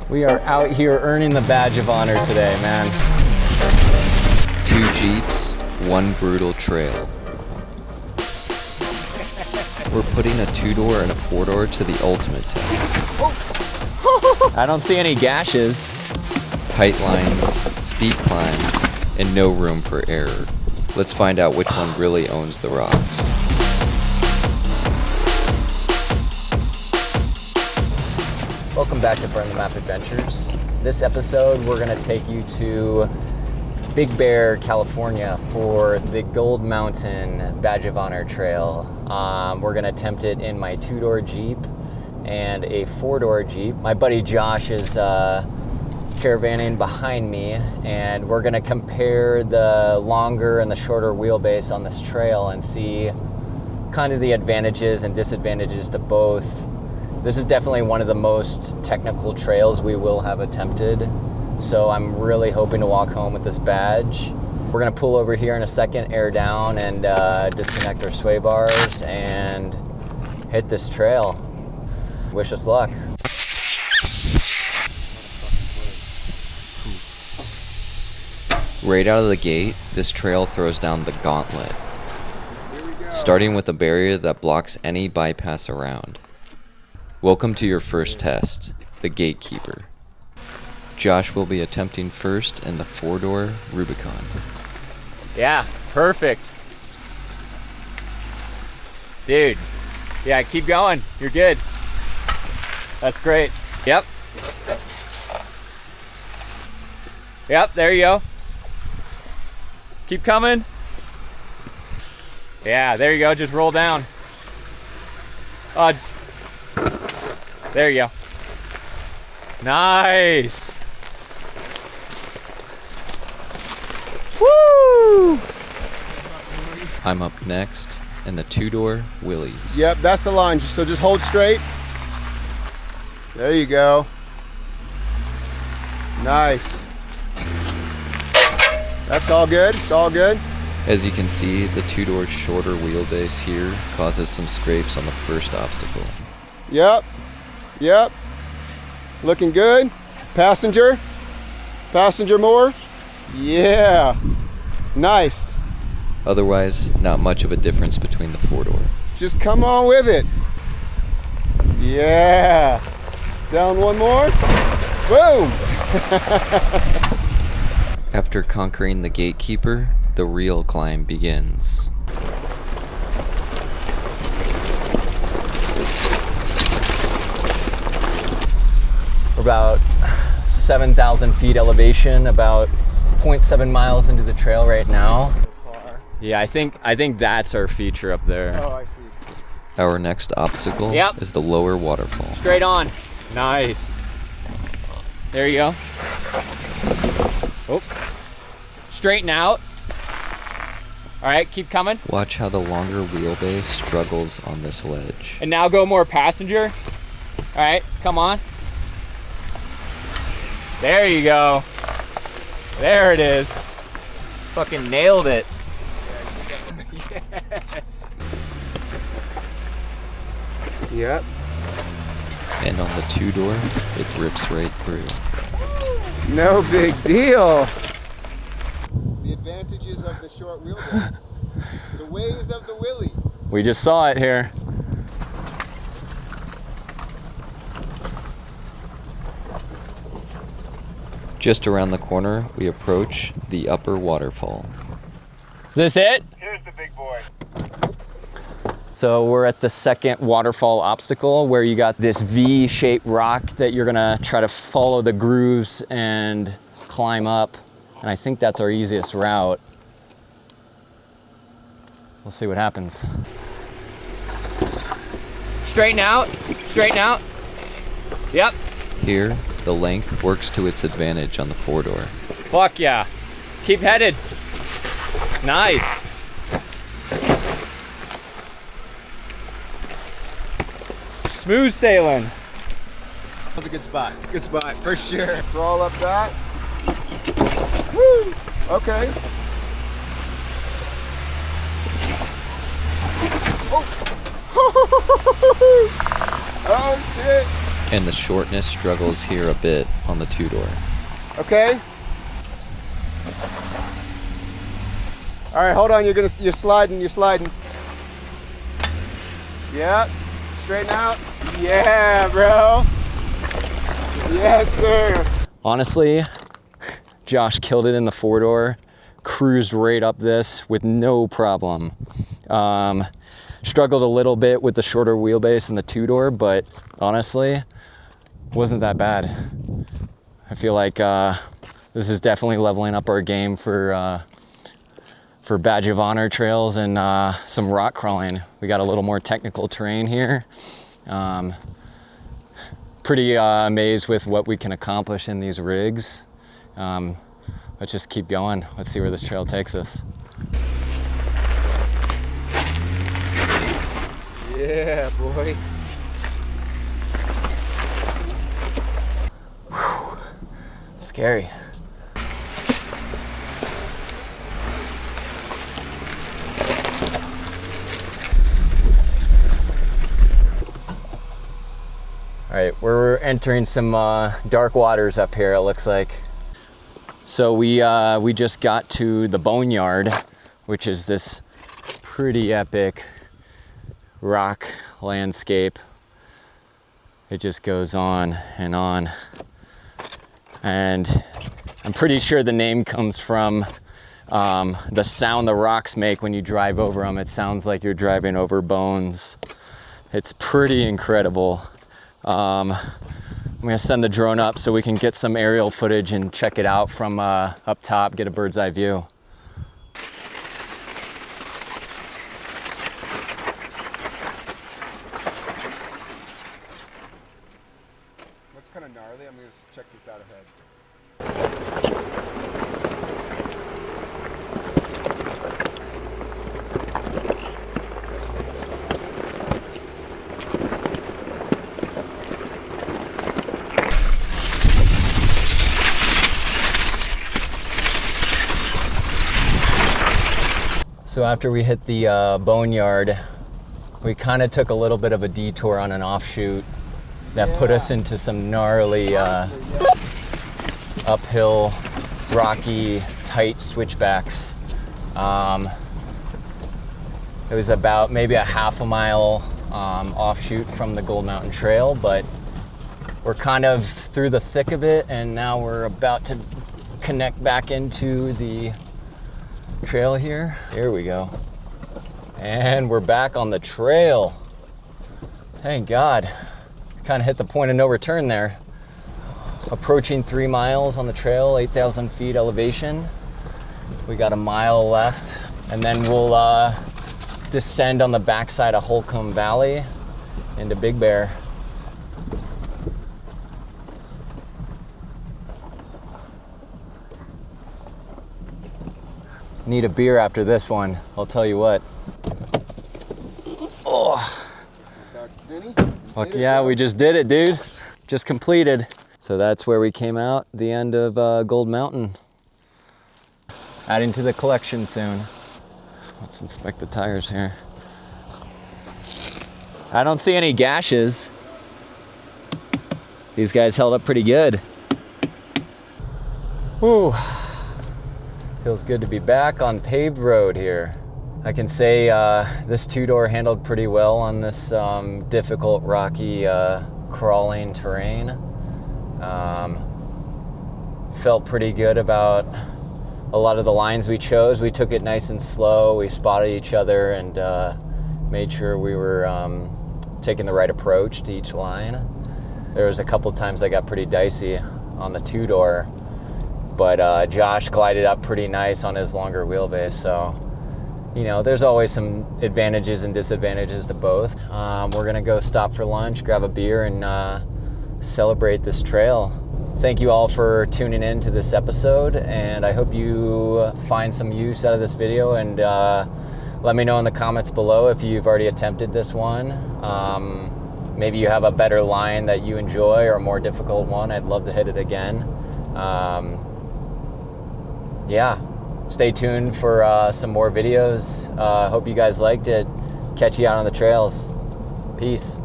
We are out here earning the badge of honor today, man. 2 Jeeps, 1 brutal trail. We're putting a 2-door and a 4-door to the ultimate test. I don't see any gashes. Tight lines, steep climbs, and no room for error. Let's find out which one really owns the rocks. Welcome back to Burn the Map Adventures. This episode, we're gonna take you to Big Bear, California for the Gold Mountain Badge of Honor Trail. We're gonna attempt it in my 2-door Jeep and a 4-door Jeep. My buddy Josh is caravanning behind me, and we're gonna compare the longer and the shorter wheelbase on this trail and see kind of the advantages and disadvantages to both. This is definitely one of the most technical trails we will have attempted, so I'm really hoping to walk home with this badge. We're gonna pull over here in a second, air down, and disconnect our sway bars and hit this trail. Wish us luck. Right out of the gate, this trail throws down the gauntlet, starting with a barrier that blocks any bypass around. Welcome to your first test, the Gatekeeper. Josh will be attempting first in the 4-door Rubicon. Yeah, perfect. Dude, yeah, keep going. You're good. That's great. Yep. Yep, there you go. Keep coming. Yeah, there you go. Just roll down. There you go. Nice. Woo! I'm up next in the 2-door Willys. Yep, that's the line. So just hold straight. There you go. Nice. That's all good. It's all good. As you can see, the 2-door shorter wheelbase here causes some scrapes on the first obstacle. Yep. Yep. Looking good. Passenger. Passenger more. Yeah. Nice. Otherwise, not much of a difference between the 4-door. Just come on with it. Yeah. Down one more. Boom. After conquering the Gatekeeper, the real climb begins. We're about 7,000 feet elevation, about 0.7 miles into the trail right now. Yeah, I think that's our feature up there. Oh, I see. Our next obstacle is the lower waterfall. Straight on. Nice. There you go. Oh. Straighten out. All right, keep coming. Watch how the longer wheelbase struggles on this ledge. And now go more passenger. All right, come on. There you go. There it is. Fucking nailed it. Yes. Yep. And on the 2-door, it rips right through. No big deal. The advantages of the short wheelbase. The ways of the Willie. We just saw it here. Just around the corner, we approach the upper waterfall. Is this it? Here's the big boy. So we're at the second waterfall obstacle where you got this V-shaped rock that you're gonna try to follow the grooves and climb up. And I think that's our easiest route. We'll see what happens. Straighten out, straighten out. Yep. Here, the length works to its advantage on the 4-door. Fuck yeah. Keep headed. Nice. Smooth sailing. That was a good spot. Good spot, for sure. Crawl up that. Woo! Okay. Oh. Oh shit. and the shortness struggles here a bit on the two-door. Okay. All right, hold on. You're sliding. Yeah. Straighten out. Yeah, bro. Yes, sir. Honestly, Josh killed it in the four-door, cruised right up this with no problem. Struggled a little bit with the shorter wheelbase and the two-door, but honestly, wasn't that bad. I feel like this is definitely leveling up our game for Badge of Honor trails and some rock crawling. We got a little more technical terrain here. Pretty amazed with what we can accomplish in these rigs. Let's just keep going. Let's see where this trail takes us. Yeah, boy. Whew. Scary. All right, we're entering some dark waters up here, it looks like. So we just got to the Boneyard, which is this pretty epic rock landscape. It just goes on. And I'm pretty sure the name comes from the sound the rocks make when you drive over them. It sounds like you're driving over bones. It's pretty incredible. I'm gonna send the drone up so we can get some aerial footage and check it out from up top, get a bird's eye view. Looks kind of gnarly. I'm gonna check this out ahead. So after we hit the Boneyard, we kind of took a little bit of a detour on an offshoot that put us into some gnarly uphill, rocky, tight switchbacks. It was about maybe a half a mile offshoot from the Gold Mountain Trail, but we're kind of through the thick of it, and now we're about to connect back into the trail here. Here we go. And we're back on the trail. Thank God. Kind of hit the point of no return there. Approaching 3 miles on the trail, 8,000 feet elevation. We got a mile left, and then we'll descend on the backside of Holcomb Valley into Big Bear. Need a beer after this one, I'll tell you what. Oh. Fuck yeah, we just did it, dude. Just completed. So that's where we came out, the end of Gold Mountain. Adding to the collection soon. Let's inspect the tires here. I don't see any gashes. These guys held up pretty good. Whew. Feels good to be back on paved road here. I can say this two-door handled pretty well on this difficult, rocky, crawling terrain. Felt pretty good about a lot of the lines we chose. We took it nice and slow. We spotted each other and made sure we were taking the right approach to each line. There was a couple times I got pretty dicey on the two-door, but Josh glided up pretty nice on his longer wheelbase. So, you know, there's always some advantages and disadvantages to both. We're gonna go stop for lunch, grab a beer, and celebrate this trail. Thank you all for tuning in to this episode, and I hope you find some use out of this video, and let me know in the comments below if you've already attempted this one. Maybe you have a better line that you enjoy or a more difficult one. I'd love to hit it again. Yeah, stay tuned for some more videos. Hope you guys liked it. Catch you out on the trails. Peace.